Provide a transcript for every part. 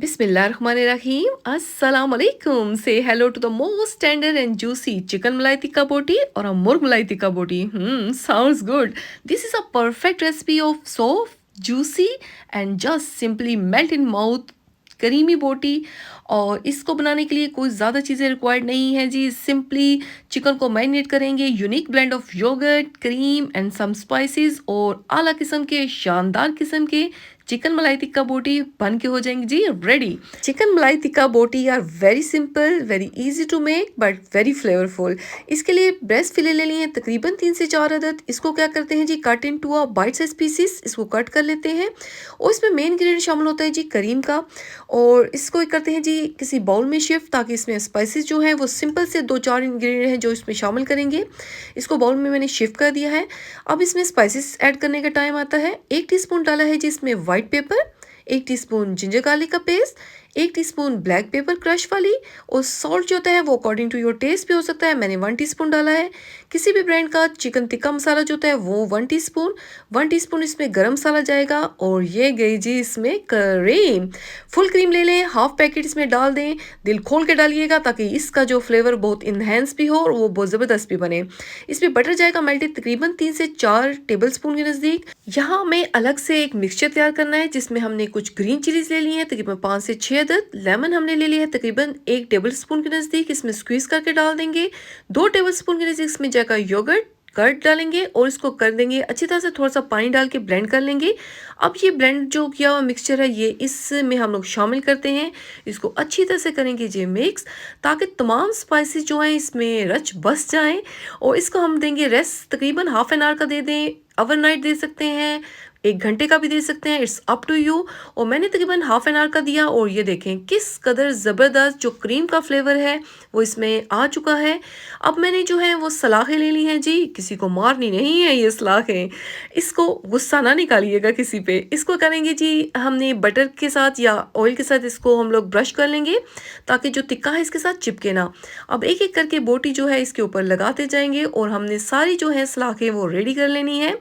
Bismillahirrahmanirrahim. Assalamu alaikum. Say hello to the most tender and juicy chicken malai tikka boti or a murg malai tikka boti. Sounds good. This is a perfect recipe of soft, juicy and just simply melt in mouth creamy बोटी। और इसको बनाने के लिए कोई ज़्यादा चीज़ें required नहीं है जी। सिंपली चिकन को मैरिनेट करेंगे, unique blend of yoghurt, cream and some spices और आला किस्म के शानदार किस्म के चिकन मलाई टिक्का बोटी बन के हो जाएंगी जी ready. Chicken malai tikka boti are very simple, very easy to make but very flavourful. इसके लिए ब्रेस्ट फिले ले लिए तकरीबन 3 से 4 अदद। इसको क्या करते हैं जी, cut into a bite size pieces, इसको कट कर लेते हैं। और इसमें मेन इंग्रेडिएंट शामिल होता है जी करीम का। और इसको करते हैं जी किसी बाउल में शिफ्ट, ताकि इसमें स्पाइसेस जो हैं वो सिंपल से 2-4 इंग्रेडिएंट हैं जो इसमें शामिल करेंगे। इसको बाउल में मैंने शिफ्ट कर दिया है। अब इसमें स्पाइसेस ऐड करने का टाइम आता है। 1 टीस्पून डाला है जी इसमें white pepper, 1 teaspoon ginger garlic का paste, 1 teaspoon black pepper crush वाली। और सॉल्ट जो होता है वो अकॉर्डिंग टू योर टेस्ट भी हो सकता है। मैंने 1 टीस्पून डाला है। किसी भी ब्रांड का चिकन टिक्का मसाला जो होता है वो 1 टीस्पून। 1 टीस्पून इसमें गरम मसाला जाएगा। और ये गई जी इसमें क्रीम। फुल क्रीम ले लें, हाफ पैकेट इसमें डाल दें। दिल खोल के डालिएगा ताकि इसका जो फ्लेवर बहुत इन्हेंस भी हो और वो बहुत ज़बरदस्त भी बने। इसमें बटर जाएगा मेल्टेड तकरीबन 3 से 4 टेबल स्पून के नज़दीक। यहाँ हमें अलग से एक मिक्सचर तैयार करना है जिसमें हमने कुछ ग्रीन चिलीज ले ली है तकरीबन 5 से 6 अदद। लेमन हमने ले लिया है तकरीबन 1 टेबल स्पून के नज़दीक, इसमें स्क्वीज करके डाल देंगे। 2 टेबल स्पून के नज़दीक इसमें जाएगा योगर्ट, कर्ड डालेंगे और इसको कर देंगे अच्छी तरह से, थोड़ा सा पानी डाल के ब्लेंड कर लेंगे। अब ये ब्लेंड जो किया हुआ मिक्सचर है ये इसमें हम लोग शामिल करते हैं। इसको अच्छी तरह से करेंगे ये मिक्स, ताकि तमाम स्पाइसेस जो हैं इसमें रच बस जाएं। और इसको हम देंगे रेस्ट, तकरीबन हाफ एन आवर का दे दें, ओवरनाइट दे सकते हैं, 1 घंटे का भी दे सकते हैं, इट्स अप टू यू। और मैंने तकरीबन हाफ एन आवर का दिया। और ये देखें किस कदर ज़बरदस्त जो क्रीम का फ्लेवर है वो इसमें आ चुका है। अब मैंने जो है वो सलाखें ले ली हैं जी, किसी को मारनी नहीं है ये सलाखें, इसको गुस्सा ना निकालिएगा किसी पे। इसको करेंगे जी हमने बटर के साथ या ऑयल के साथ इसको हम लोग ब्रश कर लेंगे ताकि जो टिक्का है इसके साथ चिपके ना। अब एक एक करके बोटी जो है इसके ऊपर लगाते जाएंगे और हमने सारी जो है सलाखें वो रेडी कर लेनी है।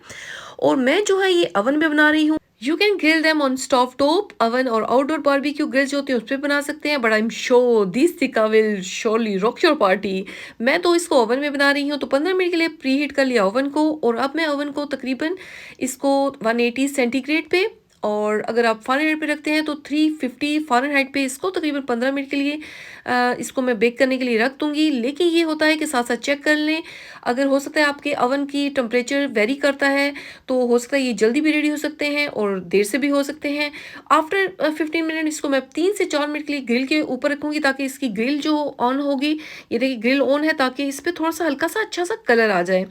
और मैं जो है ये अवन में बना रही हूँ। You can grill them on stove top oven और आउटडोर बारबेक्यू ग्रिल जो होती है उस पर बना सकते हैं। But I am sure this tikka will surely rock your party. मैं तो इसको ओवन में बना रही हूँ, तो 15 मिनट के लिए प्री हीट कर लिया ओवन को। और अब मैं ओवन को तकरीबन इसको 180 सेंटीग्रेड पे, और अगर आप फ़ारेनहाइट पे रखते हैं तो 350 फ़ारेनहाइट पे इसको तकरीबन 15 मिनट के लिए इसको मैं बेक करने के लिए रख दूँगी। लेकिन ये होता है कि साथ साथ चेक कर लें, अगर हो सकता है आपके अवन की टेम्परेचर वेरी करता है तो हो सकता है ये जल्दी भी रेडी हो सकते हैं और देर से भी हो सकते हैं। आफ्टर 15 मिनट इसको मैं 3 से 4 मिनट के लिए ग्रिल के ऊपर रखूँगी ताकि इसकी ग्रिल जो ऑन होगी, ये देखिए ग्रिल ऑन है, ताकि इस पर थोड़ा सा हल्का सा अच्छा सा कलर आ जाए।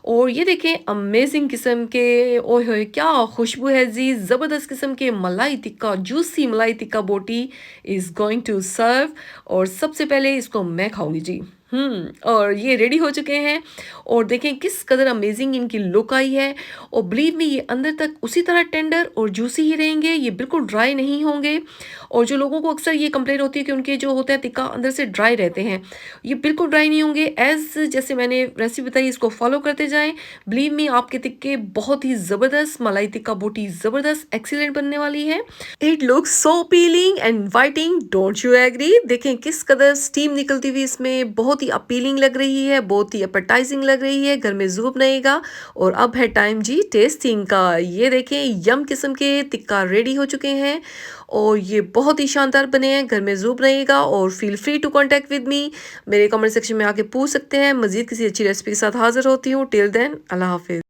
और ये देखें अमेजिंग किस्म के, ओए होए क्या खुशबू है जी, ज़बरदस्त किस्म के मलाई टिक्का, जूसी मलाई टिक्का बोटी इज़ गोइंग टू सर्व। और सबसे पहले इसको मैं खाऊंगी जी। और ये रेडी हो चुके हैं और देखें किस कदर अमेजिंग इनकी लुक आई है। और बिलीव मी ये अंदर तक उसी तरह टेंडर और जूसी ही रहेंगे, ये बिल्कुल ड्राई नहीं होंगे। और जो लोगों को अक्सर ये कंप्लेन होती है कि उनके जो होते हैं टिक्का अंदर से ड्राई रहते हैं, ये बिल्कुल ड्राई नहीं होंगे। एज जैसे मैंने रेसिपी बताई इसको फॉलो करते जाएं, बिलीव मी आपके टिक्के बहुत ही ज़बरदस्त, मलाई टिक्का बोटी ज़बरदस्त एक्सीलेंट बनने वाली है। It looks so appealing and inviting, don't you agree? देखें किस कदर स्टीम निकलती हुई इसमें बहुत ही अपीलिंग लग रही है, बहुत ही एपेटाइजिंग लग रही है, घर में ज़रूर बनेगा। और अब है टाइम जी टेस्टिंग का। ये देखें यम किस्म के टिक्का रेडी हो चुके हैं और ये बहुत ही शानदार बने हैं, घर में ज़रूर बनेगा। और feel free to contact with me, मेरे कमेंट सेक्शन में आके पूछ सकते हैं। मज़ीद किसी अच्छी रेसिपी के साथ हाजिर होती हूँ। टिल देन अल्लाह हाफिज़।